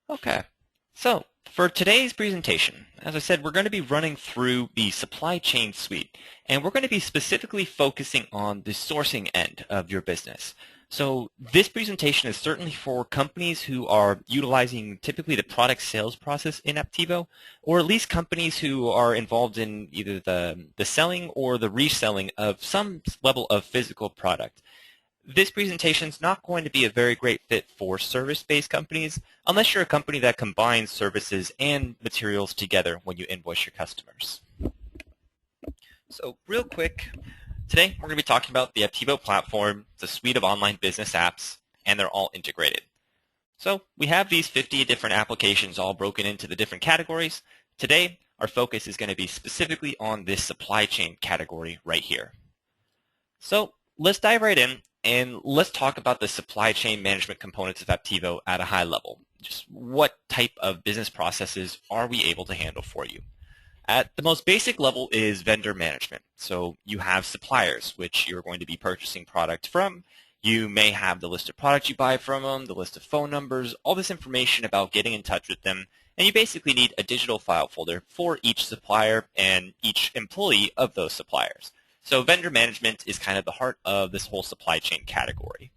Okay, so for today's presentation, as I said, we're going to be running through the supply chain suite, and we're going to be specifically focusing on the sourcing end of your business. So this presentation is certainly for companies who are utilizing typically the product sales process in Apptivo, or at least companies who are involved in either the selling or the reselling of some level of physical product. This presentation is not going to be a very great fit for service-based companies unless you're a company that combines services and materials together when you invoice your customers. So real quick, today we're going to be talking about the Apptivo platform, the suite of online business apps, and they're all integrated. So we have these 50 different applications all broken into the different categories. Today, our focus is going to be specifically on this supply chain category right here. So let's dive right in. And let's talk about the supply chain management components of Apptivo at a high level. Just what type of business processes are we able to handle for you? At the most basic level is vendor management. So you have suppliers, which you're going to be purchasing product from. You may have the list of products you buy from them, the list of phone numbers, all this information about getting in touch with them. And you basically need a digital file folder for each supplier and each employee of those suppliers. So vendor management is kind of the heart of this whole supply chain category.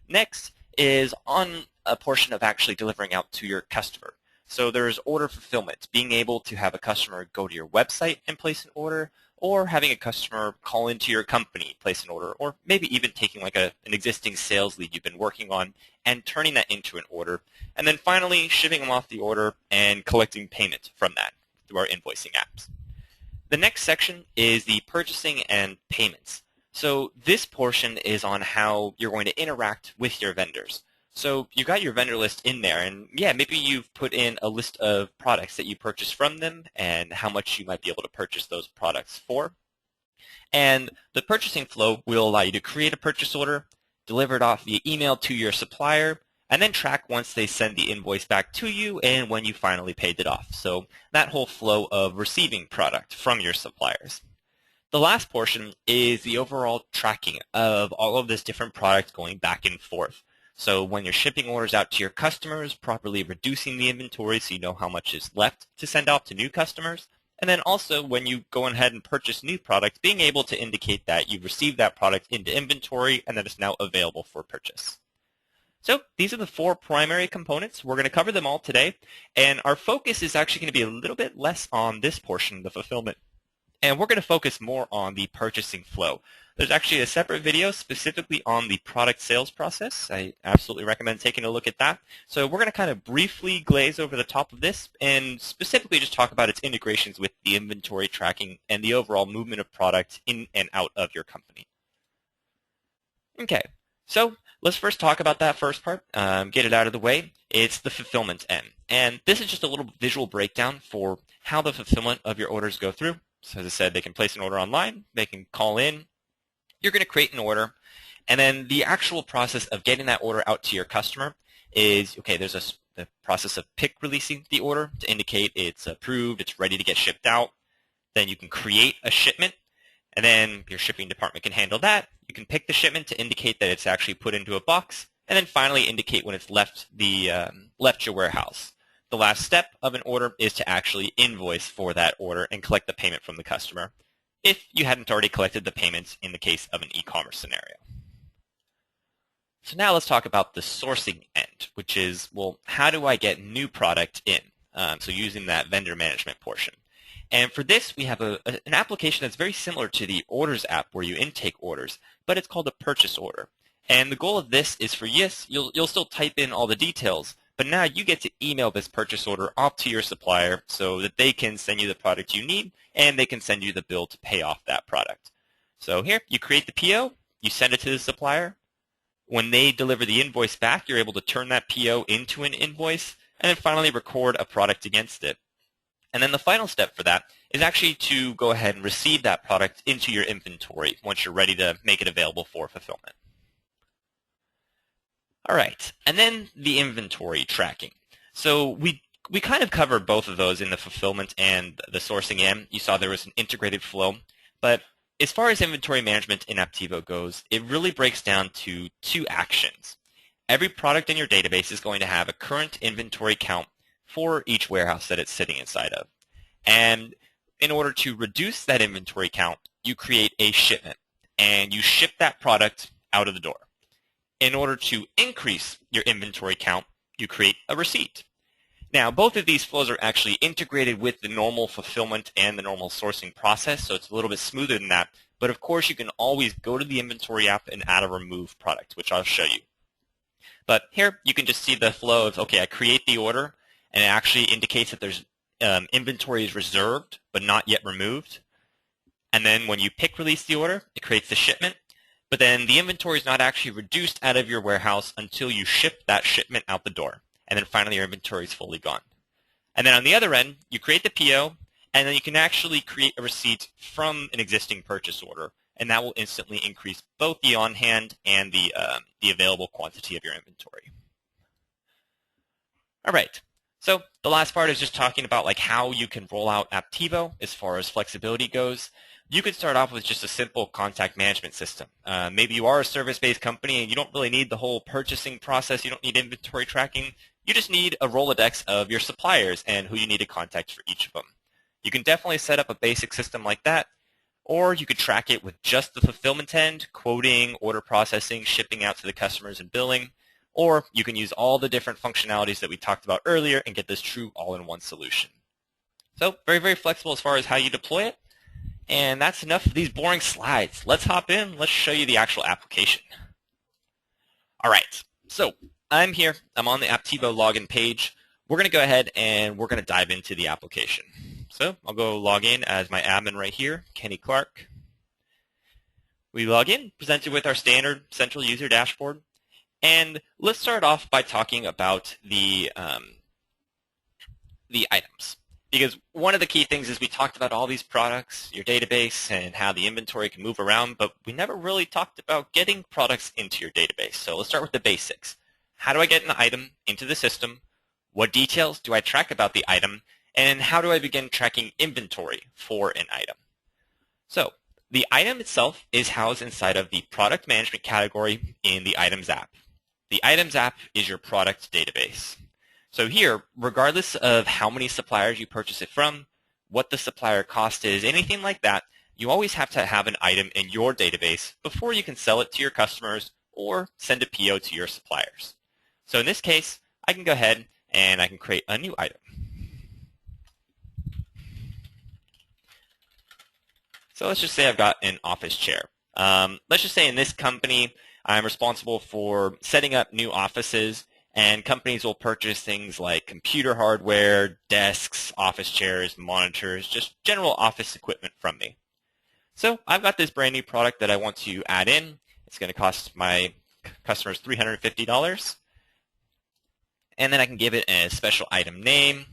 Next is on a portion of actually delivering out to your customer. So there's order fulfillment, being able to have a customer go to your website and place an order, or having a customer call into your company, place an order, or maybe even taking like an existing sales lead you've been working on and turning that into an order. And then finally, shipping them off the order and collecting payment from that through our invoicing apps. The next section is the purchasing and payments. So this portion is on how you're going to interact with your vendors. So you've got your vendor list in there, and yeah, maybe you've put in a list of products that you purchase from them and how much you might be able to purchase those products for. And the purchasing flow will allow you to create a purchase order, deliver it off via email to your supplier, and then track once they send the invoice back to you and when you finally paid it off. So that whole flow of receiving product from your suppliers. The last portion is the overall tracking of all of this different product going back and forth. So when you're shipping orders out to your customers, properly reducing the inventory so you know how much is left to send out to new customers. And then also when you go ahead and purchase new product, being able to indicate that you've received that product into inventory and that it's now available for purchase. So these are the four primary components. We're going to cover them all today, and our focus is actually going to be a little bit less on this portion, the fulfillment, and we're going to focus more on the purchasing flow. There's actually a separate video specifically on the product sales process. I absolutely recommend taking a look at that. So we're going to kind of briefly glaze over the top of this and specifically just talk about its integrations with the inventory tracking and the overall movement of product in and out of your company. Okay. So let's first talk about that first part, get it out of the way. It's the fulfillment end. And this is just a little visual breakdown for how the fulfillment of your orders go through. So as I said, they can place an order online, they can call in, you're going to create an order, and then the actual process of getting that order out to your customer is, okay, there's the process of pick releasing the order to indicate it's approved, it's ready to get shipped out. Then you can create a shipment, and then your shipping department can handle that. You can pick the shipment to indicate that it's actually put into a box, and then finally indicate when it's left your warehouse. The last step of an order is to actually invoice for that order and collect the payment from the customer, if you hadn't already collected the payments in the case of an e-commerce scenario. So now let's talk about the sourcing end, which is, well, how do I get new product in? So using that vendor management portion. And for this, we have an application that's very similar to the Orders app where you intake orders, but it's called a purchase order. And the goal of this is for, yes, you'll still type in all the details, but now you get to email this purchase order off to your supplier so that they can send you the product you need, and they can send you the bill to pay off that product. So here, you create the PO, you send it to the supplier. When they deliver the invoice back, you're able to turn that PO into an invoice, and then finally record a product against it. And then the final step for that is actually to go ahead and receive that product into your inventory once you're ready to make it available for fulfillment. All right, and then the inventory tracking. So we kind of covered both of those in the fulfillment and the sourcing end. You saw there was an integrated flow, but as far as inventory management in Apptivo goes, it really breaks down to two actions. every product in your database is going to have a current inventory count for each warehouse that it's sitting inside of. And in order to reduce that inventory count, you create a shipment, and you ship that product out of the door. In order to increase your inventory count, you create a receipt. Now, both of these flows are actually integrated with the normal fulfillment and the normal sourcing process, so it's a little bit smoother than that. But of course, you can always go to the inventory app and add a remove product, which I'll show you. But here, you can just see the flow of, okay, I create the order, and it actually indicates that there's inventory is reserved, but not yet removed. And then when you pick release the order, it creates the shipment. But then the inventory is not actually reduced out of your warehouse until you ship that shipment out the door. And then finally, your inventory is fully gone. And then on the other end, you create the PO, and then you can actually create a receipt from an existing purchase order. And that will instantly increase both the on-hand and the available quantity of your inventory. All right. So the last part is just talking about like how you can roll out Apptivo as far as flexibility goes. You could start off with just a simple contact management system. Maybe you are a service-based company and you don't really need the whole purchasing process. You don't need inventory tracking. You just need a Rolodex of your suppliers and who you need to contact for each of them. You can definitely set up a basic system like that, or you could track it with just the fulfillment end, quoting, order processing, shipping out to the customers and billing. Or you can use all the different functionalities that we talked about earlier and get this true all-in-one solution. So very, very flexible as far as how you deploy it. And that's enough of these boring slides. Let's hop in. Let's show you the actual application. All right. So I'm here. I'm on the Apptivo login page. We're going to go ahead and we're going to dive into the application. So I'll go log in as my admin right here, Kenny Clark. We log in, presented with our standard central user dashboard. And let's start off by talking about the items. Because one of the key things is we talked about all these products, your database, and how the inventory can move around, but we never really talked about getting products into your database. So let's start with the basics. How do I get an item into the system? What details do I track about the item? And how do I begin tracking inventory for an item? So the item itself is housed inside of the product management category in the Items app. The Items app is your product database. So here, regardless of how many suppliers you purchase it from, what the supplier cost is, anything like that, you always have to have an item in your database before you can sell it to your customers or send a PO to your suppliers. So in this case, I can go ahead and I can create a new item. So let's just say I've got an office chair. Let's just say in this company, I'm responsible for setting up new offices, and companies will purchase things like computer hardware, desks, office chairs, monitors, just general office equipment from me. So I've got this brand new product that I want to add in. It's going to cost my customers $350. And then I can give it a special item name,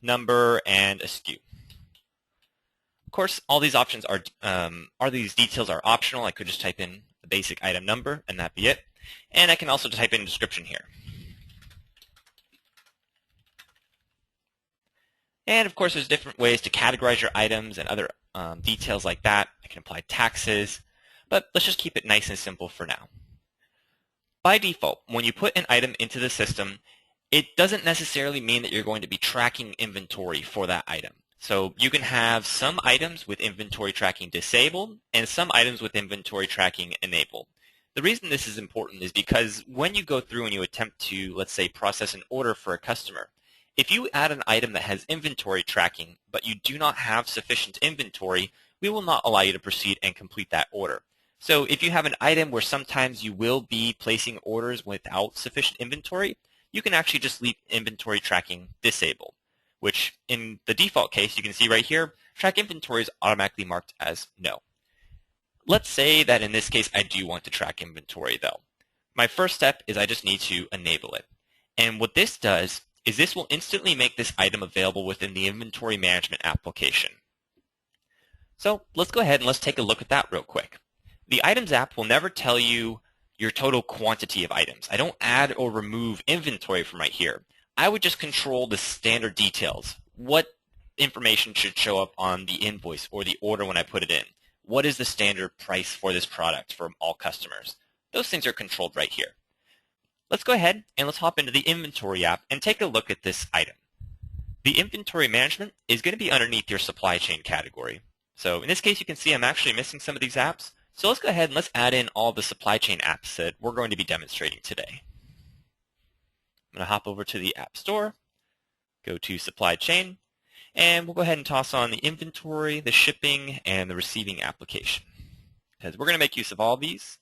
number, and a SKU. Of course, all these options these details are optional. I could just type in the basic item number and that'd be it. And I can also type in a description here. And of course, there's different ways to categorize your items and other details like that. I can apply taxes, but let's just keep it nice and simple for now. By default, when you put an item into the system, it doesn't necessarily mean that you're going to be tracking inventory for that item. So you can have some items with inventory tracking disabled and some items with inventory tracking enabled. The reason this is important is because when you go through and you attempt to, let's say, process an order for a customer, if you add an item that has inventory tracking, but you do not have sufficient inventory, we will not allow you to proceed and complete that order. So if you have an item where sometimes you will be placing orders without sufficient inventory, you can actually just leave inventory tracking disabled, which in the default case, you can see right here, track inventory is automatically marked as no. Let's say that in this case, I do want to track inventory though. My first step is I just need to enable it. And what this does is this will instantly make this item available within the inventory management application. So let's go ahead and let's take a look at that real quick. The Items app will never tell you your total quantity of items. I don't add or remove inventory from right here. I would just control the standard details. What information should show up on the invoice or the order when I put it in? What is the standard price for this product from all customers? Those things are controlled right here. let's go ahead and let's hop into the Inventory app and take a look at this item. The inventory management is going to be underneath your supply chain category. So in this case, you can see I'm actually missing some of these apps. So let's go ahead and let's add in all the supply chain apps that we're going to be demonstrating today. I'm going to hop over to the App Store, go to Supply Chain, and we'll go ahead and toss on the inventory, the shipping, and the receiving application. Because we're going to make use of all these,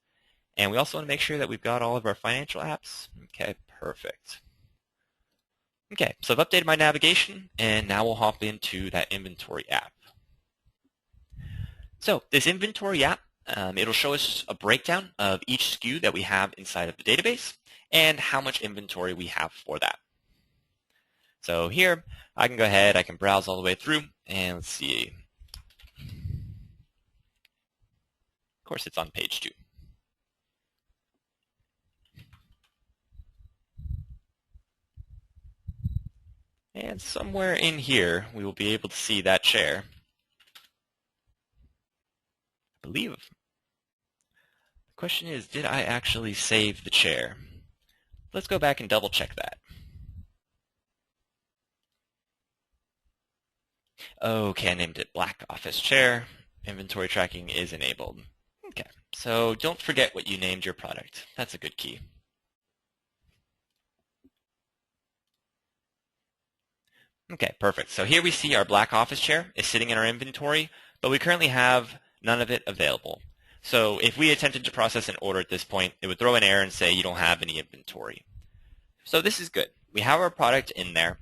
and we also want to make sure that we've got all of our financial apps. Okay, perfect. Okay, so I've updated my navigation, and now we'll hop into that inventory app. So this inventory app, it'll show us a breakdown of each SKU that we have inside of the database and how much inventory we have for that. So here, I can go ahead, I can browse all the way through, and let's see. Of course, it's on page 2. And somewhere in here, we will be able to see that chair. I believe. The question is, did I actually save the chair? Let's go back and double check that. Okay, I named it Black Office Chair. Inventory tracking is enabled. Okay, so don't forget what you named your product. That's a good key. Okay, perfect. So here we see our black office chair is sitting in our inventory, but we currently have none of it available. So if we attempted to process an order at this point, it would throw an error and say you don't have any inventory. So this is good. We have our product in there,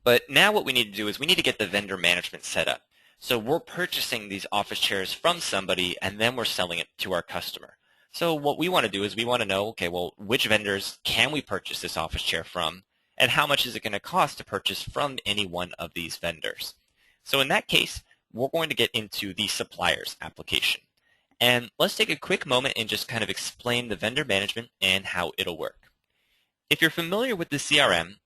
but now what we need to do is we need to get the vendor management set up. So we're purchasing these office chairs from somebody, and then we're selling it to our customer. So what we want to do is we want to know, okay, well, which vendors can we purchase this office chair from? And how much is it going to cost to purchase from any one of these vendors? So in that case, we're going to get into the suppliers application. And let's take a quick moment and just kind of explain the vendor management and how it'll work. If you're familiar with the CRM,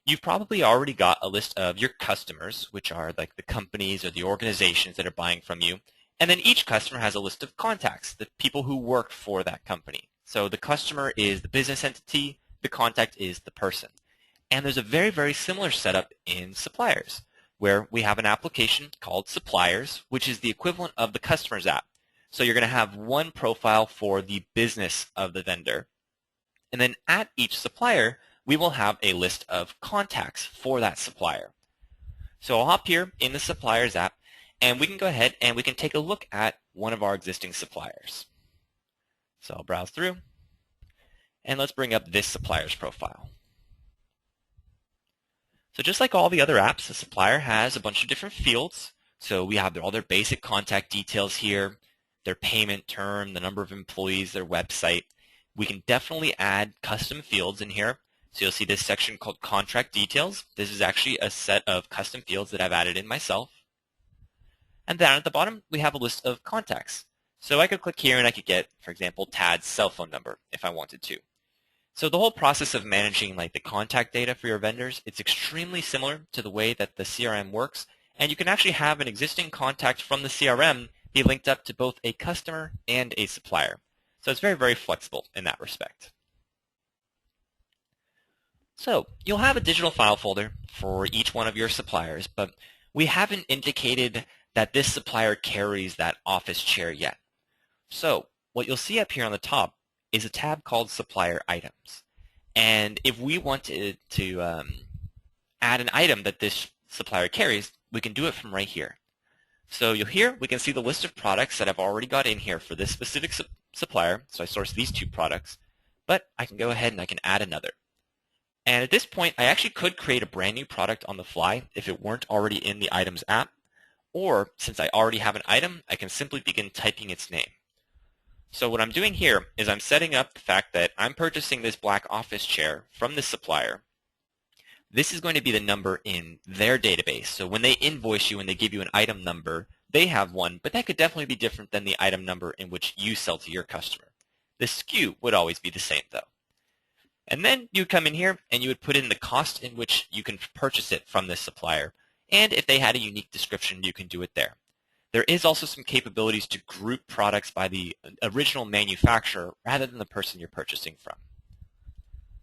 you've probably already got a list of your customers, which are like the companies or the organizations that are buying from you. And then each customer has a list of contacts, the people who work for that company. So the customer is the business entity, the contact is the person. And there's a very, very similar setup in suppliers, where we have an application called Suppliers, which is the equivalent of the customer's app. So you're going to have one profile for the business of the vendor. And then at each supplier, we will have a list of contacts for that supplier. So I'll hop here in the Suppliers app, and we can go ahead and we can take a look at one of our existing suppliers. So I'll browse through, and let's bring up this supplier's profile. So just like all the other apps, the supplier has a bunch of different fields. So we have all their basic contact details here, their payment term, the number of employees, their website. We can definitely add custom fields in here. So you'll see this section called Contract Details. This is actually a set of custom fields that I've added in myself. And then at the bottom, we have a list of contacts. So I could click here and I could get, for example, Tad's cell phone number if I wanted to. So the whole process of managing like the contact data for your vendors, it's extremely similar to the way that the CRM works. And you can actually have an existing contact from the CRM be linked up to both a customer and a supplier. So it's very, very flexible in that respect. So you'll have a digital file folder for each one of your suppliers, but we haven't indicated that this supplier carries that office chair yet. So what you'll see up here on the top is a tab called Supplier Items. And if we wanted to add an item that this supplier carries, we can do it from right here. So here we can see the list of products that I've already got in here for this specific supplier. So I sourced these 2 products, but I can go ahead and I can add another. And at this point, I actually could create a brand new product on the fly if it weren't already in the Items app. Or since I already have an item, I can simply begin typing its name. So what I'm doing here is I'm setting up the fact that I'm purchasing this black office chair from this supplier. This is going to be the number in their database. So when they invoice you and they give you an item number, they have one, but that could definitely be different than the item number in which you sell to your customer. The SKU would always be the same though. And then you come in here and you would put in the cost in which you can purchase it from this supplier. And if they had a unique description, you can do it there. There is also some capabilities to group products by the original manufacturer rather than the person you're purchasing from.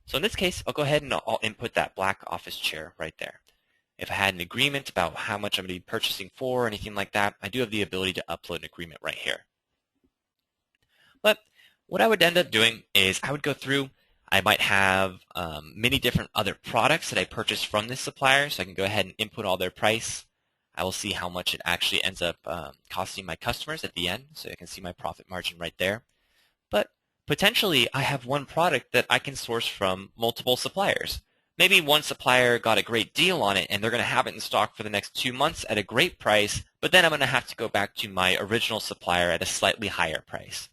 So in this case, I'll go ahead and I'll input that black office chair right there. If I had an agreement about how much I'm going to be purchasing for or anything like that, I do have the ability to upload an agreement right here. But what I would end up doing is I would go through, I might have many different other products that I purchased from this supplier, so I can go ahead and input all their price. I will see how much it actually ends up costing my customers at the end, so I can see my profit margin right there. But potentially, I have one product that I can source from multiple suppliers. Maybe one supplier got a great deal on it and they're going to have it in stock for the next 2 months at a great price, but then I'm going to have to go back to my original supplier at a slightly higher price.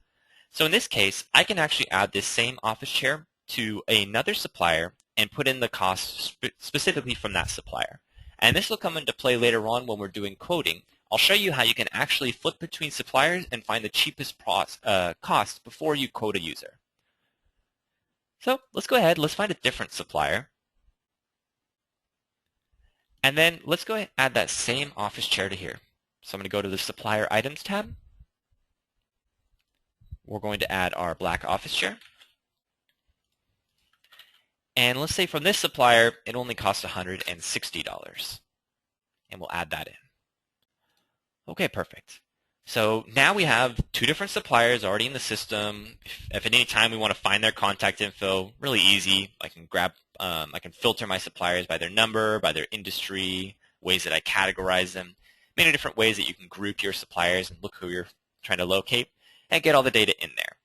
So in this case, I can actually add this same office chair to another supplier and put in the cost specifically from that supplier. And this will come into play later on when we're doing quoting. I'll show you how you can actually flip between suppliers and find the cheapest cost before you quote a user. So let's go ahead, let's find a different supplier. And then let's go ahead and add that same office chair to here. So I'm going to go to the Supplier Items tab. We're going to add our black office chair. And let's say from this supplier, it only costs $160. And we'll add that in. Okay, perfect. So now we have 2 different suppliers already in the system. If at any time we want to find their contact info, really easy. I can filter my suppliers by their number, by their industry, ways that I categorize them. Many different ways that you can group your suppliers and look who you're trying to locate and get all the data in there.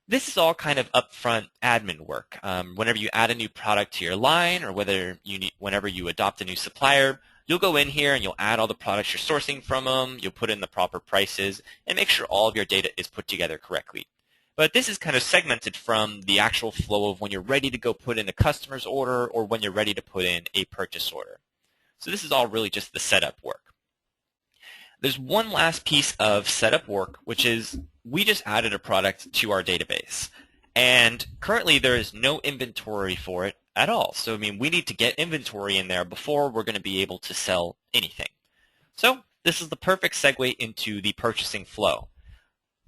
This is all kind of upfront admin work. Whenever you add a new product to your line or whenever you adopt a new supplier, you'll go in here and you'll add all the products you're sourcing from them, you'll put in the proper prices, and make sure all of your data is put together correctly. But this is kind of segmented from the actual flow of when you're ready to go put in a customer's order or when you're ready to put in a purchase order. So this is all really just the setup work. There's one last piece of setup work, which is we just added a product to our database. And currently there is no inventory for it at all. So, I mean, we need to get inventory in there before we're going to be able to sell anything. So this is the perfect segue into the purchasing flow.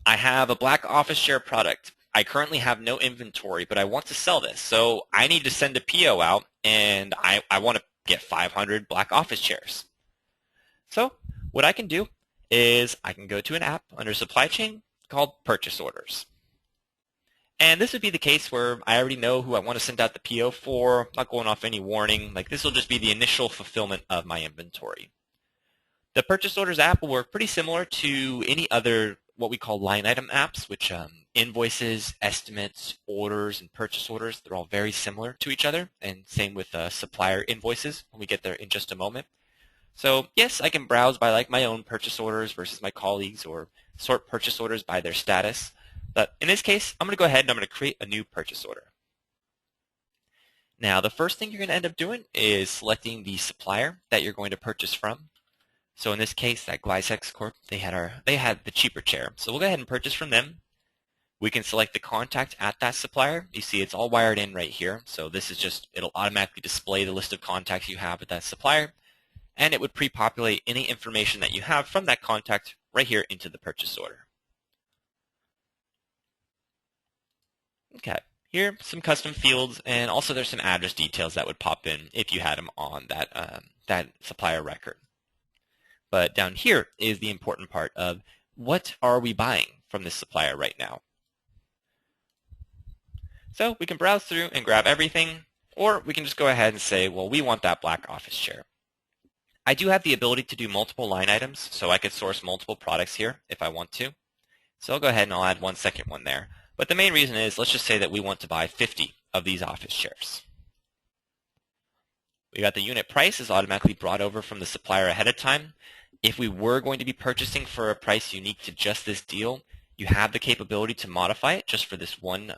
I have a black office chair product. I currently have no inventory, but I want to sell this. So I need to send a PO out, and I want to get 500 black office chairs. So what I can do is I can go to an app under supply chain called Purchase Orders. And this would be the case where I already know who I want to send out the PO for. I'm not going off any warning. Like, this will just be the initial fulfillment of my inventory. The Purchase Orders app will work pretty similar to any other what we call line item apps, which invoices, estimates, orders, and purchase orders, they're all very similar to each other. And same with supplier invoices when we get there in just a moment. So yes, I can browse by like my own purchase orders versus my colleagues, or sort purchase orders by their status. But in this case, I'm going to go ahead and I'm going to create a new purchase order. Now, the first thing you're going to end up doing is selecting the supplier that you're going to purchase from. So in this case, that Glycex Corp, they had the cheaper chair. So we'll go ahead and purchase from them. We can select the contact at that supplier. You see it's all wired in right here. So this is just, it'll automatically display the list of contacts you have at that supplier. And it would pre-populate any information that you have from that contact right here into the purchase order. Okay, here some custom fields, and also there's some address details that would pop in if you had them on that supplier record. But down here is the important part of what are we buying from this supplier right now. So we can browse through and grab everything, or we can just go ahead and say, well, we want that black office chair. I do have the ability to do multiple line items, so I could source multiple products here if I want to. So I'll go ahead and I'll add one second one there. But the main reason is, let's just say that we want to buy 50 of these office chairs. We got the unit price is automatically brought over from the supplier ahead of time. If we were going to be purchasing for a price unique to just this deal, you have the capability to modify it just for this one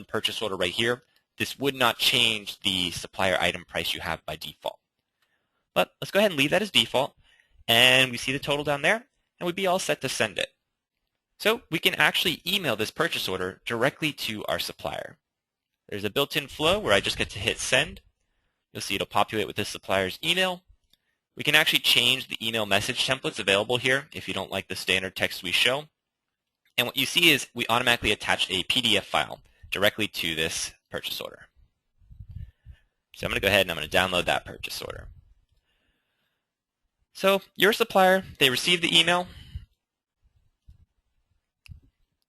purchase order right here. This would not change the supplier item price you have by default. But let's go ahead and leave that as default. And we see the total down there, and we'd be all set to send it. So we can actually email this purchase order directly to our supplier. There's a built-in flow where I just get to hit send. You'll see it'll populate with this supplier's email. We can actually change the email message templates available here if you don't like the standard text we show. And what you see is we automatically attach a PDF file directly to this purchase order. So I'm going to go ahead and I'm going to download that purchase order. So your supplier, they receive the email.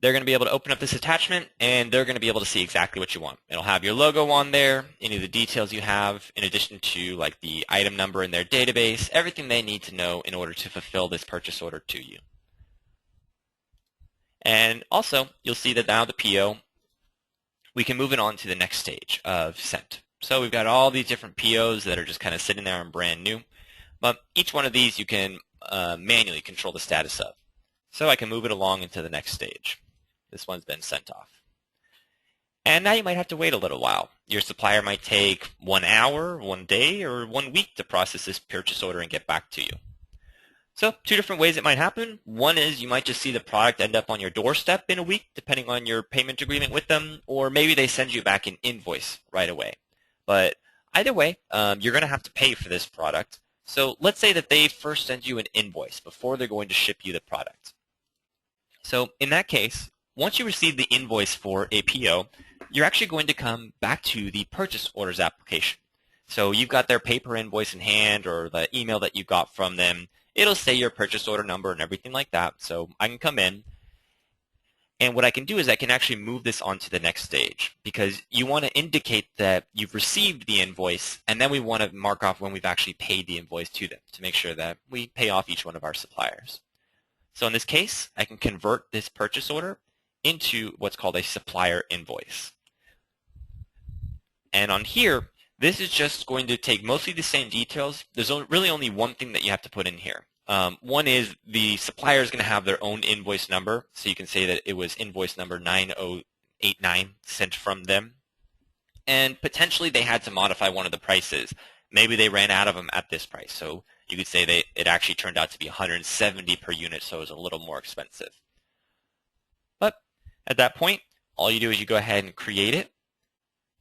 They're going to be able to open up this attachment, and they're going to be able to see exactly what you want. It'll have your logo on there, any of the details you have, in addition to like the item number in their database, everything they need to know in order to fulfill this purchase order to you. And also, you'll see that now the PO, we can move it on to the next stage of sent. So we've got all these different POs that are just kind of sitting there and brand new. But each one of these you can manually control the status of. So I can move it along into the next stage. This one's been sent off. And now you might have to wait a little while. Your supplier might take 1 hour, 1 day, or 1 week to process this purchase order and get back to you. So 2 different ways it might happen. One is you might just see the product end up on your doorstep in a week, depending on your payment agreement with them, or maybe they send you back an invoice right away. But either way, you're going to have to pay for this product. So let's say that they first send you an invoice before they're going to ship you the product. So in that case, once you receive the invoice for a PO, you're actually going to come back to the purchase orders application. So you've got their paper invoice in hand or the email that you got from them. It'll say your purchase order number and everything like that. So I can come in, and what I can do is I can actually move this on to the next stage, because you want to indicate that you've received the invoice, and then we want to mark off when we've actually paid the invoice to them to make sure that we pay off each one of our suppliers. So in this case, I can convert this purchase order into what's called a supplier invoice. And on here, this is just going to take mostly the same details. There's really only one thing that you have to put in here. One is the supplier is going to have their own invoice number, so you can say that it was invoice number 9089 sent from them. And potentially they had to modify one of the prices. Maybe they ran out of them at this price, so you could say that it actually turned out to be 170 per unit, so it was a little more expensive. But at that point, all you do is you go ahead and create it.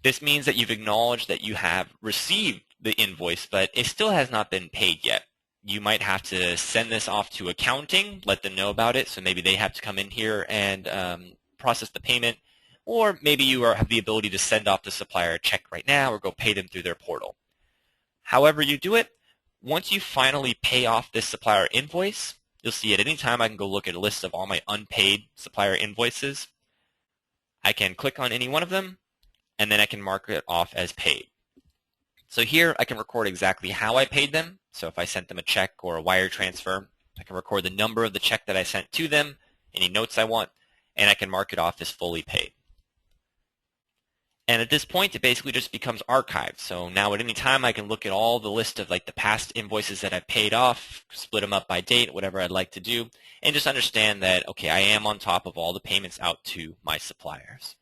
This means that you've acknowledged that you have received the invoice, but it still has not been paid yet. You might have to send this off to accounting, let them know about it, so maybe they have to come in here and process the payment, or maybe you have the ability to send off the supplier a check right now or go pay them through their portal. However you do it, once you finally pay off this supplier invoice, you'll see at any time I can go look at a list of all my unpaid supplier invoices. I can click on any one of them, and then I can mark it off as paid. So here I can record exactly how I paid them. So if I sent them a check or a wire transfer, I can record the number of the check that I sent to them, any notes I want, and I can mark it off as fully paid. And at this point, it basically just becomes archived. So now at any time, I can look at all the list of like the past invoices that I've paid off, split them up by date, whatever I'd like to do, and just understand that, okay, I am on top of all the payments out to my suppliers.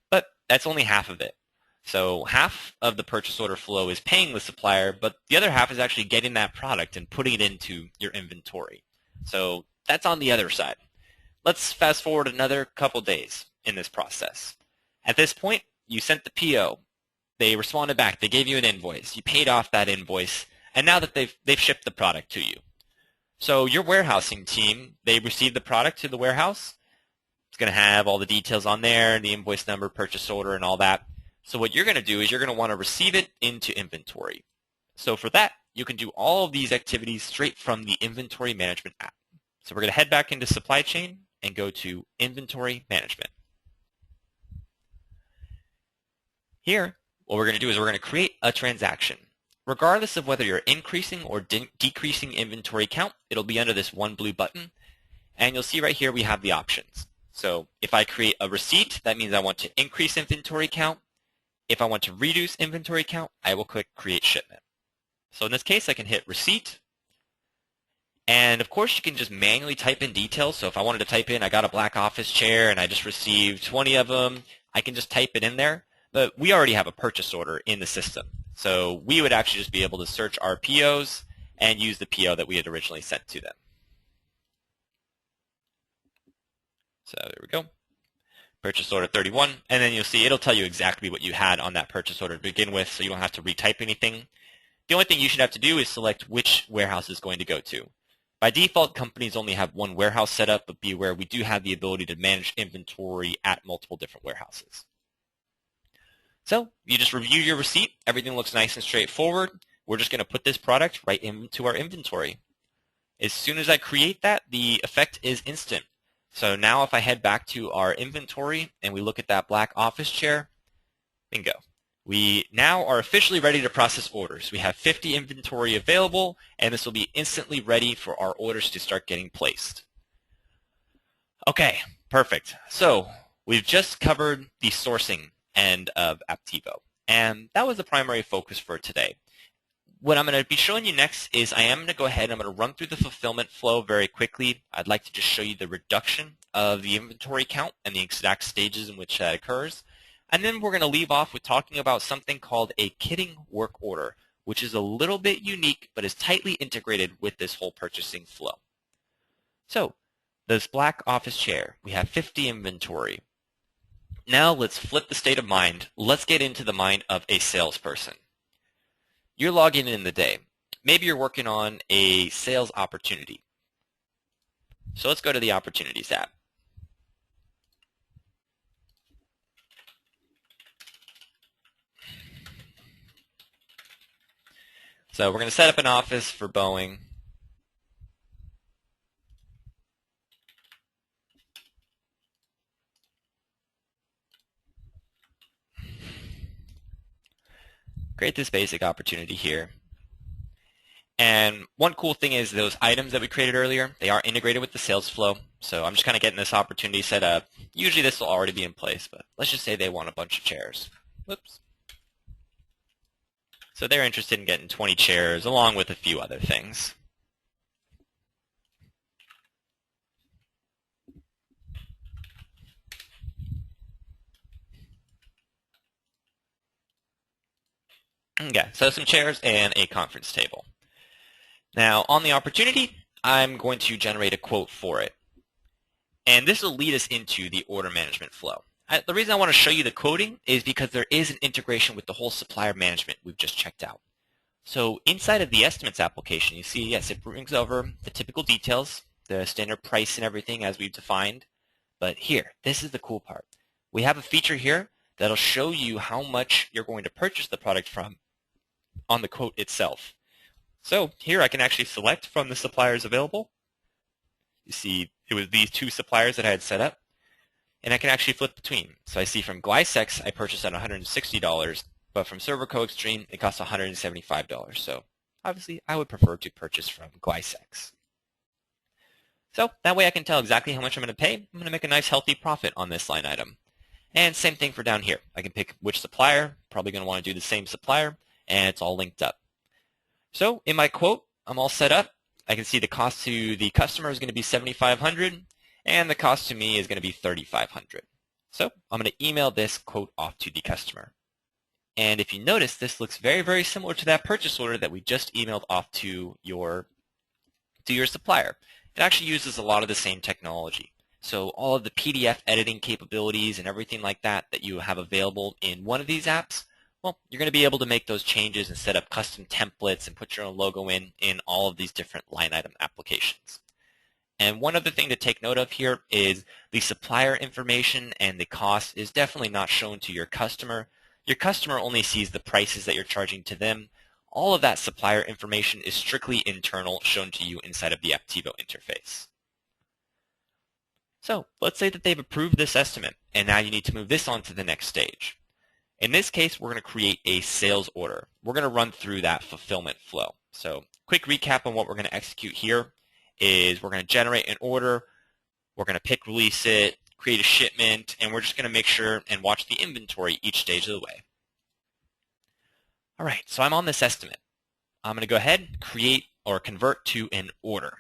But that's only half of it. So half of the purchase order flow is paying the supplier, but the other half is actually getting that product and putting it into your inventory. So that's on the other side. Let's fast forward another couple days in this process. At this point, you sent the PO. They responded back. They gave you an invoice. You paid off that invoice, and now that they've shipped the product to you. So your warehousing team, they received the product to the warehouse. It's going to have all the details on there, the invoice number, purchase order, and all that. So what you're going to do is you're going to want to receive it into inventory. So for that, you can do all of these activities straight from the inventory management app. So we're going to head back into supply chain and go to inventory management. Here, what we're going to do is we're going to create a transaction. Regardless of whether you're increasing or decreasing inventory count, it'll be under this one blue button. And you'll see right here we have the options. So if I create a receipt, that means I want to increase inventory count. If I want to reduce inventory count, I will click Create Shipment. So in this case, I can hit Receipt. And of course, you can just manually type in details. So if I wanted to type in, I got a black office chair and I just received 20 of them, I can just type it in there. But we already have a purchase order in the system. So we would actually just be able to search our POs and use the PO that we had originally sent to them. So there we go. Purchase order 31, and then you'll see it'll tell you exactly what you had on that purchase order to begin with, so you don't have to retype anything. The only thing you should have to do is select which warehouse it's going to go to. By default, companies only have one warehouse set up, but be aware we do have the ability to manage inventory at multiple different warehouses. So you just review your receipt. Everything looks nice and straightforward. We're just going to put this product right into our inventory. As soon as I create that, the effect is instant. So now if I head back to our inventory and we look at that black office chair, bingo. We now are officially ready to process orders. We have 50 inventory available, and this will be instantly ready for our orders to start getting placed. Okay, perfect. So we've just covered the sourcing end of Apptivo, and that was the primary focus for today. What I'm going to be showing you next is I am going to go ahead and I'm going to run through the fulfillment flow very quickly. I'd like to just show you the reduction of the inventory count and the exact stages in which that occurs. And then we're going to leave off with talking about something called a kitting work order, which is a little bit unique but is tightly integrated with this whole purchasing flow. So this black office chair, we have 50 inventory. Now let's flip the state of mind. Let's get into the mind of a salesperson. You're logging in the day. Maybe you're working on a sales opportunity. So let's go to the Opportunities app. So we're going to set up an office for Boeing. Create this basic opportunity here. And one cool thing is those items that we created earlier, they are integrated with the sales flow. So I'm just kind of getting this opportunity set up. Usually this will already be in place, but let's just say they want a bunch of chairs. Whoops. So they're interested in getting 20 chairs along with a few other things. Okay, so some chairs and a conference table. Now, on the opportunity, I'm going to generate a quote for it. And this will lead us into the order management flow. The reason I want to show you the quoting is because there is an integration with the whole supplier management we've just checked out. So inside of the estimates application, you see, yes, it brings over the typical details, the standard price and everything as we've defined. But here, this is the cool part. We have a feature here that'll show you how much you're going to purchase the product from on the quote itself. So here I can actually select from the suppliers available. You see it was these two suppliers that I had set up, and I can actually flip between. So I see from Glysex I purchased at $160, but from Serverco Extreme it costs $175. So obviously I would prefer to purchase from Glysex. So that way I can tell exactly how much I'm going to pay. I'm going to make a nice healthy profit on this line item. And same thing for down here. I can pick which supplier, probably going to want to do the same supplier, and it's all linked up. So in my quote, I'm all set up. I can see the cost to the customer is going to be $7,500, and the cost to me is going to be $3,500. So I'm going to email this quote off to the customer. And if you notice, this looks very, very similar to that purchase order that we just emailed off to your supplier. It actually uses a lot of the same technology. So all of the PDF editing capabilities and everything like that that you have available in one of these apps, well, you're going to be able to make those changes and set up custom templates and put your own logo in all of these different line item applications. And one other thing to take note of here is the supplier information and the cost is definitely not shown to your customer. Your customer only sees the prices that you're charging to them. All of that supplier information is strictly internal, shown to you inside of the Apptivo interface. So let's say that they've approved this estimate, and now you need to move this on to the next stage. In this case, we're going to create a sales order. We're going to run through that fulfillment flow. So quick recap on what we're going to execute here is we're going to generate an order, we're going to pick release it, create a shipment, and we're just going to make sure and watch the inventory each stage of the way. All right, so I'm on this estimate. I'm going to go ahead, create or convert to an order.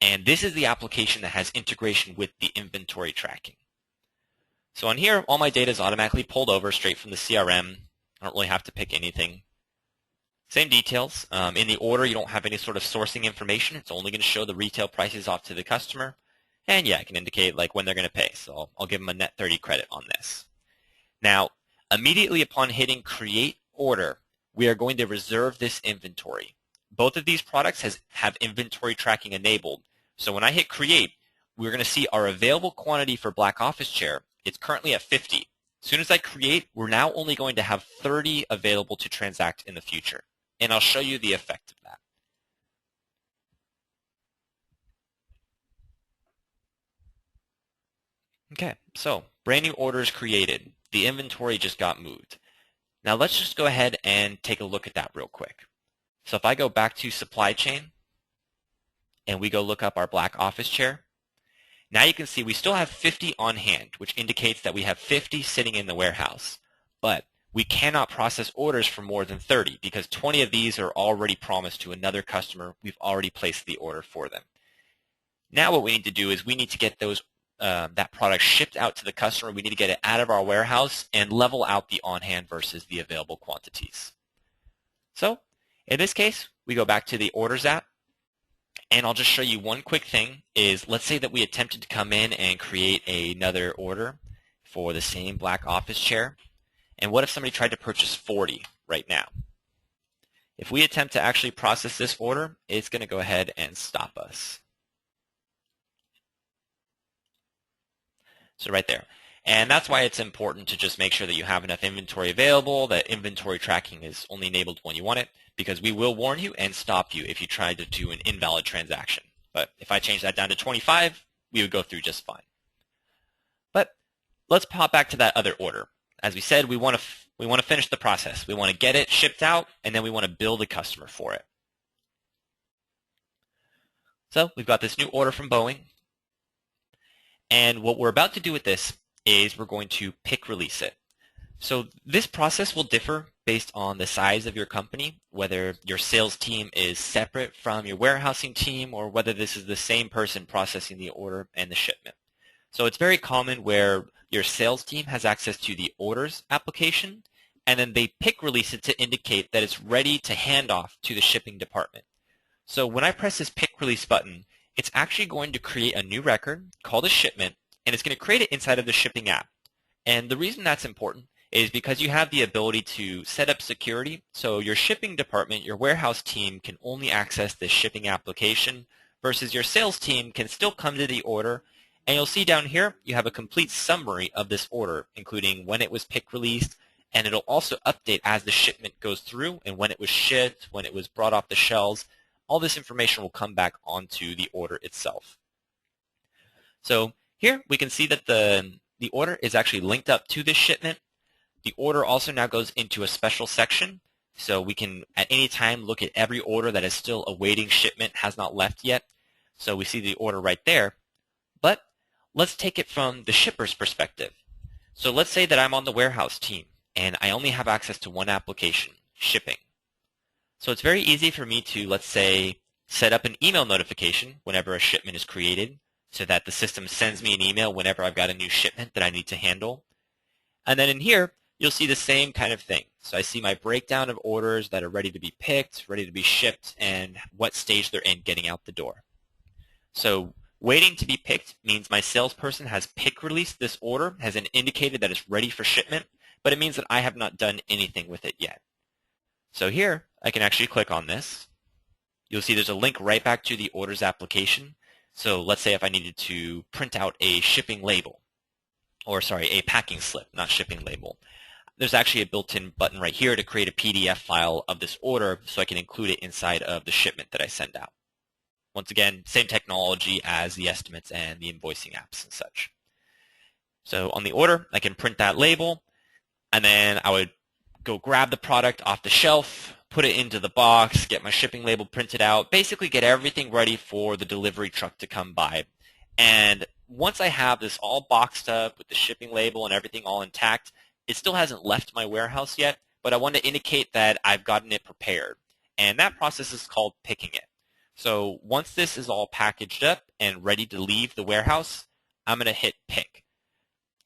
And this is the application that has integration with the inventory tracking. So on here, all my data is automatically pulled over straight from the CRM. I don't really have to pick anything. Same details. In the order, you don't have any sort of sourcing information. It's only going to show the retail prices off to the customer. And yeah, I can indicate like when they're going to pay. So I'll give them a net 30 credit on this. Now, immediately upon hitting create order, we are going to reserve this inventory. Both of these products have inventory tracking enabled. So when I hit create, we're going to see our available quantity for Black Office Chair. It's currently at 50. As soon as I create, we're now only going to have 30 available to transact in the future. And I'll show you the effect of that. Okay, so brand new orders created. The inventory just got moved. Now let's just go ahead and take a look at that real quick. So if I go back to supply chain and we go look up our black office chair, now you can see we still have 50 on hand, which indicates that we have 50 sitting in the warehouse. But we cannot process orders for more than 30 because 20 of these are already promised to another customer. We've already placed the order for them. Now what we need to do is we need to get those that product shipped out to the customer. We need to get it out of our warehouse and level out the on-hand versus the available quantities. So in this case, we go back to the Orders app, and I'll just show you one quick thing is let's say that we attempted to come in and create another order for the same black office chair. And what if somebody tried to purchase 40 right now? If we attempt to actually process this order, it's going to go ahead and stop us. So right there. And that's why it's important to just make sure that you have enough inventory available, that inventory tracking is only enabled when you want it, because we will warn you and stop you if you try to do an invalid transaction. But if I change that down to 25, we would go through just fine. But let's pop back to that other order. As we said, we want to finish the process. We want to get it shipped out, and then we want to bill the customer for it. So we've got this new order from Boeing. And what we're about to do with this is we're going to pick release it. So this process will differ based on the size of your company, whether your sales team is separate from your warehousing team or whether this is the same person processing the order and the shipment. So it's very common where your sales team has access to the orders application and then they pick release it to indicate that it's ready to hand off to the shipping department. So when I press this pick release button, it's actually going to create a new record called a shipment, and it's going to create it inside of the shipping app. And the reason that's important is because you have the ability to set up security, so your shipping department, your warehouse team can only access this shipping application versus your sales team can still come to the order. And you'll see down here you have a complete summary of this order, including when it was pick released, and it'll also update as the shipment goes through and when it was shipped, when it was brought off the shelves. All this information will come back onto the order itself. So here we can see that the order is actually linked up to this shipment. The order also now goes into a special section, so we can at any time look at every order that is still awaiting shipment, has not left yet. So we see the order right there. But let's take it from the shipper's perspective. So let's say that I'm on the warehouse team and I only have access to one application, shipping. So it's very easy for me to, let's say, set up an email notification whenever a shipment is created so that the system sends me an email whenever I've got a new shipment that I need to handle. And then in here, you'll see the same kind of thing. So I see my breakdown of orders that are ready to be picked, ready to be shipped, and what stage they're in getting out the door. So waiting to be picked means my salesperson has pick released this order, has indicated that it's ready for shipment, but it means that I have not done anything with it yet. So here, I can actually click on this. You'll see there's a link right back to the orders application. So let's say if I needed to print out a shipping label, or sorry, a packing slip, not shipping label. There's actually a built-in button right here to create a PDF file of this order so I can include it inside of the shipment that I send out. Once again, same technology as the estimates and the invoicing apps and such. So on the order, I can print that label, and then I would go grab the product off the shelf, put it into the box, get my shipping label printed out, basically get everything ready for the delivery truck to come by. And once I have this all boxed up with the shipping label and everything all intact, it still hasn't left my warehouse yet, but I want to indicate that I've gotten it prepared. And that process is called picking it. So once this is all packaged up and ready to leave the warehouse, I'm going to hit pick.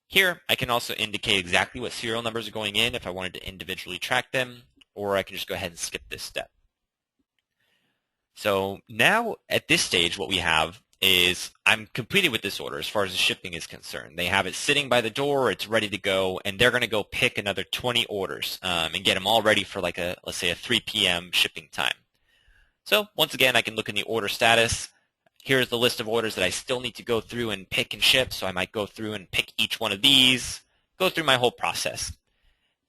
Here, I can also indicate exactly what serial numbers are going in if I wanted to individually track them, or I can just go ahead and skip this step. So now at this stage, what we have is I'm completed with this order as far as the shipping is concerned. They have it sitting by the door, it's ready to go, and they're going to go pick another 20 orders and get them all ready for like let's say a 3 p.m. shipping time. So once again, I can look in the order status. Here's the list of orders that I still need to go through and pick and ship, so I might go through and pick each one of these, go through my whole process.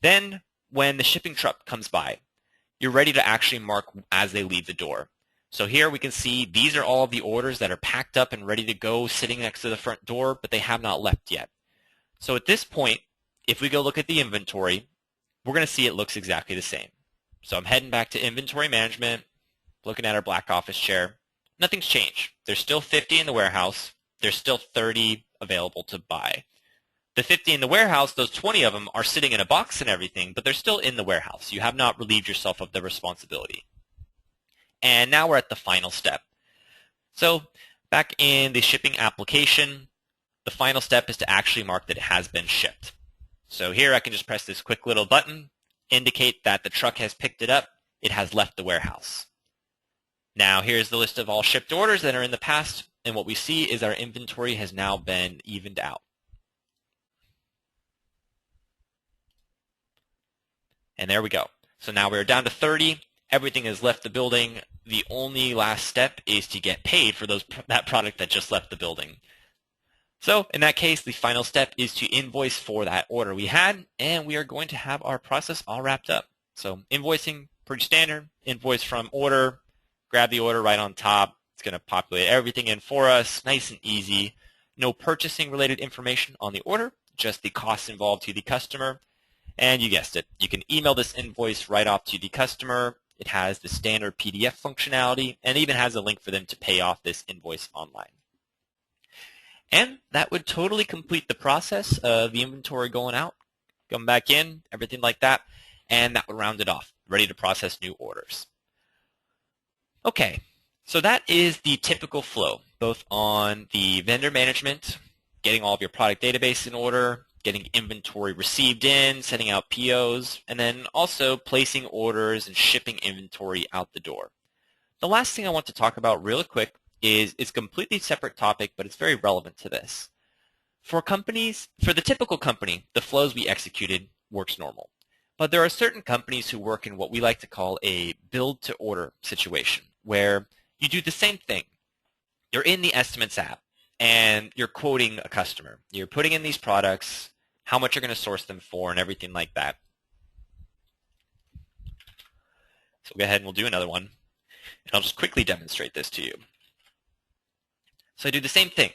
Then when the shipping truck comes by, you're ready to actually mark as they leave the door. So here we can see these are all of the orders that are packed up and ready to go sitting next to the front door, but they have not left yet. So at this point, if we go look at the inventory, we're going to see it looks exactly the same. So I'm heading back to inventory management, looking at our black office chair. Nothing's changed. There's still 50 in the warehouse. There's still 30 available to buy. The 50 in the warehouse, those 20 of them are sitting in a box and everything, but they're still in the warehouse. You have not relieved yourself of the responsibility. And now we're at the final step. So back in the shipping application, the final step is to actually mark that it has been shipped. So here I can just press this quick little button, indicate that the truck has picked it up, it has left the warehouse. Now here's the list of all shipped orders that are in the past, and what we see is our inventory has now been evened out. And there we go. So now we're down to 30. Everything has left the building. The only last step is to get paid for that product that just left the building. So in that case, the final step is to invoice for that order we had, and we are going to have our process all wrapped up. So invoicing, pretty standard. Invoice from order, grab the order right on top. It's going to populate everything in for us, nice and easy. No purchasing related information on the order, just the costs involved to the customer. And you guessed it, you can email this invoice right off to the customer. It has the standard PDF functionality and even has a link for them to pay off this invoice online. And that would totally complete the process of the inventory going out, going back in, everything like that, and that would round it off, ready to process new orders. Okay, so that is the typical flow, both on the vendor management, getting all of your product database in order, getting inventory received in, sending out POs, and then also placing orders and shipping inventory out the door. The last thing I want to talk about real quick is it's a completely separate topic, but it's very relevant to this. For companies, for the typical company, the flows we executed works normal. But there are certain companies who work in what we like to call a build-to-order situation, where you do the same thing. You're in the Estimates app, and you're quoting a customer. You're putting in these products, how much you're going to source them for, and everything like that. So we'll go ahead and we'll do another one. And I'll just quickly demonstrate this to you. So I do the same thing.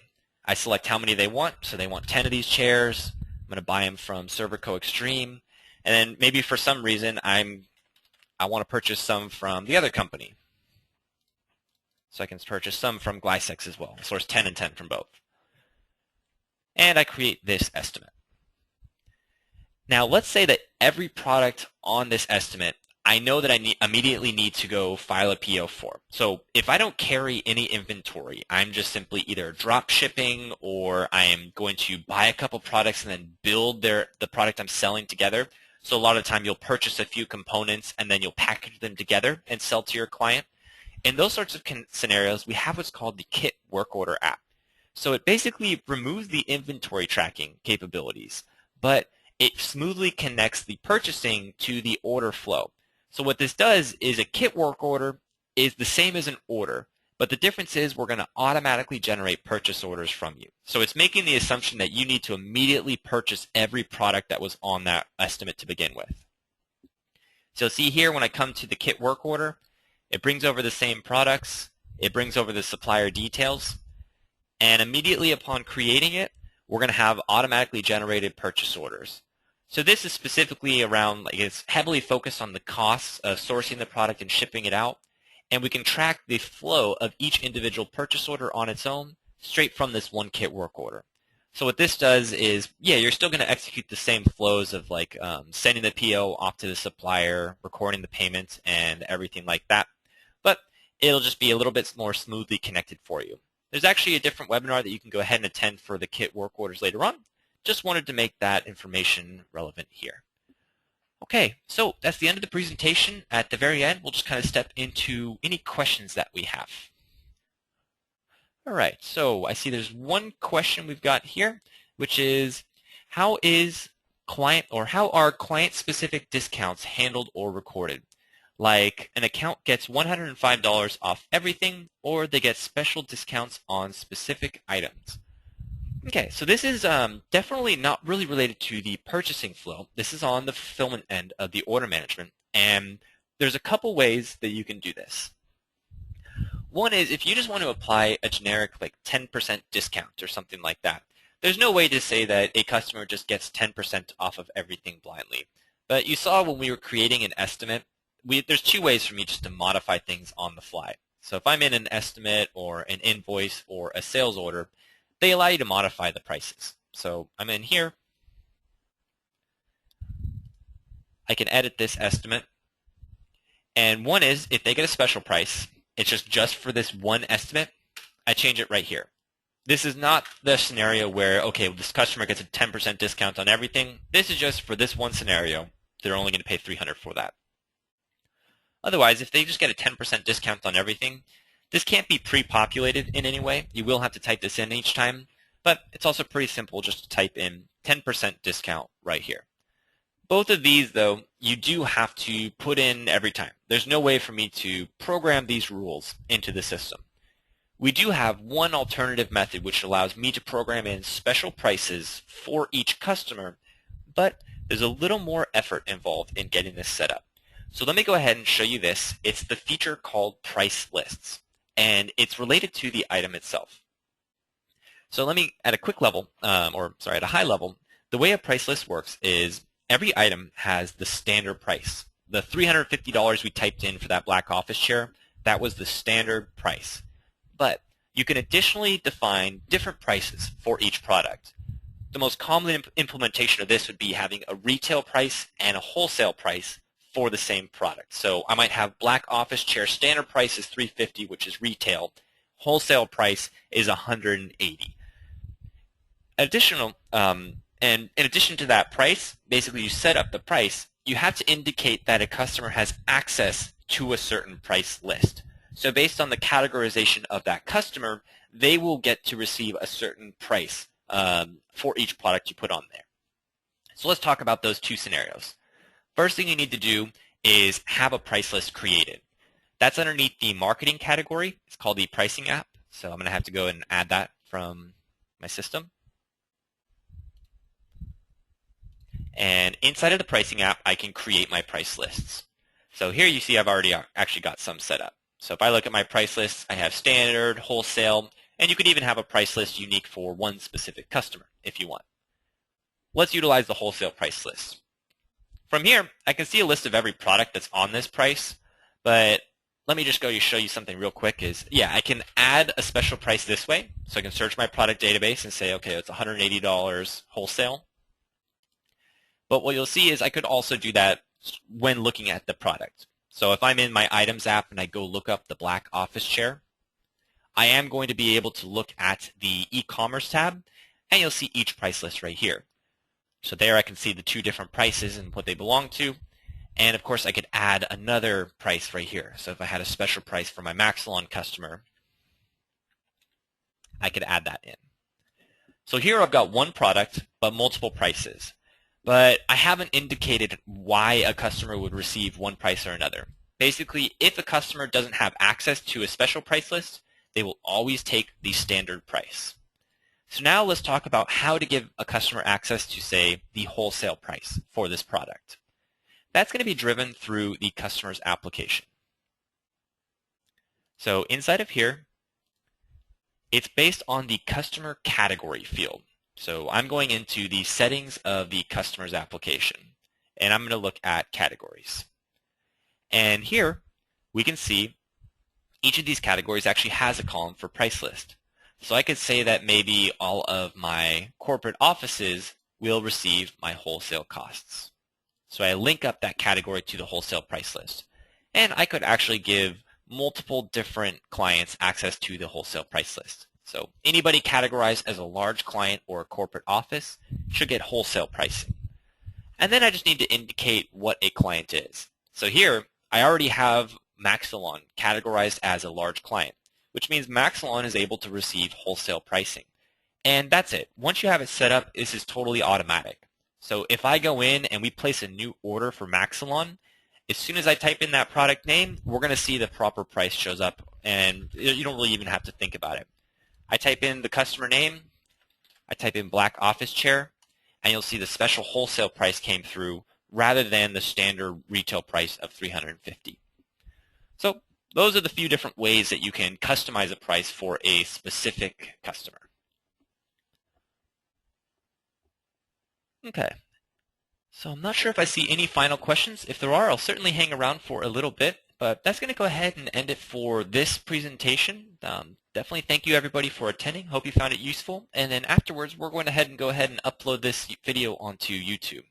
I select how many they want. So they want 10 of these chairs. I'm going to buy them from Serverco Extreme. And then maybe for some reason I want to purchase some from the other company. So I can purchase some from Glycex as well. Source 10 and 10 from both. And I create this estimate. Now let's say that every product on this estimate I know that I immediately need to go file a PO for. So if I don't carry any inventory, I'm just simply either drop shipping or I am going to buy a couple products and then build the product I'm selling together. So a lot of the time you'll purchase a few components and then you'll package them together and sell to your client. In those sorts of scenarios, we have what's called the Kit Work Order app. So it basically removes the inventory tracking capabilities, but it smoothly connects the purchasing to the order flow. So what this does is a kit work order is the same as an order, but the difference is we're going to automatically generate purchase orders from you. So it's making the assumption that you need to immediately purchase every product that was on that estimate to begin with. So see here when I come to the kit work order, it brings over the same products, it brings over the supplier details, and immediately upon creating it, we're going to have automatically generated purchase orders. So this is specifically around, it's heavily focused on the costs of sourcing the product and shipping it out, and we can track the flow of each individual purchase order on its own straight from this one kit work order. So what this does is, yeah, you're still going to execute the same flows of sending the PO off to the supplier, recording the payment, and everything like that, but it'll just be a little bit more smoothly connected for you. There's actually a different webinar that you can go ahead and attend for the kit work orders later on. Just wanted to make that information relevant here. Okay, so that's the end of the presentation. At the very end, we'll just kind of step into any questions that we have. All right, so I see there's one question we've got here, which is how are client-specific discounts handled or recorded? Like an account gets $105 off everything, or they get special discounts on specific items. Okay, so this is definitely not really related to the purchasing flow. This is on the fulfillment end of the order management, and there's a couple ways that you can do this. One is if you just want to apply a generic like 10% discount or something like that. There's no way to say that a customer just gets 10% off of everything blindly. But you saw when we were creating an estimate, there's two ways for me just to modify things on the fly. So if I'm in an estimate or an invoice or a sales order, they allow you to modify the prices. So I'm in here. I can edit this estimate. And one is if they get a special price, it's just for this one estimate, I change it right here. This is not the scenario where, okay, this customer gets a 10% discount on everything. This is just for this one scenario. They're only going to pay $300 for that. Otherwise, if they just get a 10% discount on everything, this can't be pre-populated in any way. You will have to type this in each time, but it's also pretty simple just to type in 10% discount right here. Both of these, though, you do have to put in every time. There's no way for me to program these rules into the system. We do have one alternative method which allows me to program in special prices for each customer, but there's a little more effort involved in getting this set up. So let me go ahead and show you this. It's the feature called price lists, and it's related to the item itself. So let me, at a quick level, at a high level, the way a price list works is every item has the standard price. The $350 we typed in for that black office chair, that was the standard price. But you can additionally define different prices for each product. The most common implementation of this would be having a retail price and a wholesale price for the same product. So I might have black office chair standard price is $350, which is retail. Wholesale price is $180. And in addition to that price, basically you set up the price, you have to indicate that a customer has access to a certain price list. So based on the categorization of that customer, they will get to receive a certain price for each product you put on there. So let's talk about those two scenarios. First thing you need to do is have a price list created. That's underneath the marketing category. It's called the pricing app. So I'm going to have to go and add that from my system. And inside of the pricing app, I can create my price lists. So here you see I've already actually got some set up. So if I look at my price lists, I have standard, wholesale, and you could even have a price list unique for one specific customer if you want. Let's utilize the wholesale price list. From here, I can see a list of every product that's on this price, but let me just go show you something real quick I can add a special price this way. So I can search my product database and say, okay, it's $180 wholesale. But what you'll see is I could also do that when looking at the product. So if I'm in my items app and I go look up the black office chair, I am going to be able to look at the e-commerce tab, and you'll see each price list right here. So there I can see the two different prices and what they belong to. And of course I could add another price right here. So if I had a special price for my Maxilon customer, I could add that in. So here I've got one product, but multiple prices. But I haven't indicated why a customer would receive one price or another. Basically, if a customer doesn't have access to a special price list, they will always take the standard price. So now let's talk about how to give a customer access to, say, the wholesale price for this product. That's going to be driven through the customer's application. So inside of here, it's based on the customer category field. So I'm going into the settings of the customer's application, and I'm going to look at categories. And here we can see each of these categories actually has a column for price list. So I could say that maybe all of my corporate offices will receive my wholesale costs. So I link up that category to the wholesale price list. And I could actually give multiple different clients access to the wholesale price list. So anybody categorized as a large client or a corporate office should get wholesale pricing. And then I just need to indicate what a client is. So here, I already have Maxilon categorized as a large client, which means Maxilon is able to receive wholesale pricing. And that's it. Once you have it set up, this is totally automatic. So if I go in and we place a new order for Maxilon, as soon as I type in that product name, we're going to see the proper price shows up, and you don't really even have to think about it. I type in the customer name, I type in black office chair, and you'll see the special wholesale price came through rather than the standard retail price of $350. So those are the few different ways that you can customize a price for a specific customer. Okay, so I'm not sure if I see any final questions. If there are, I'll certainly hang around for a little bit, but that's going to go ahead and end it for this presentation. Definitely thank you everybody for attending. Hope you found it useful. And then afterwards, we're going to go ahead and upload this video onto YouTube.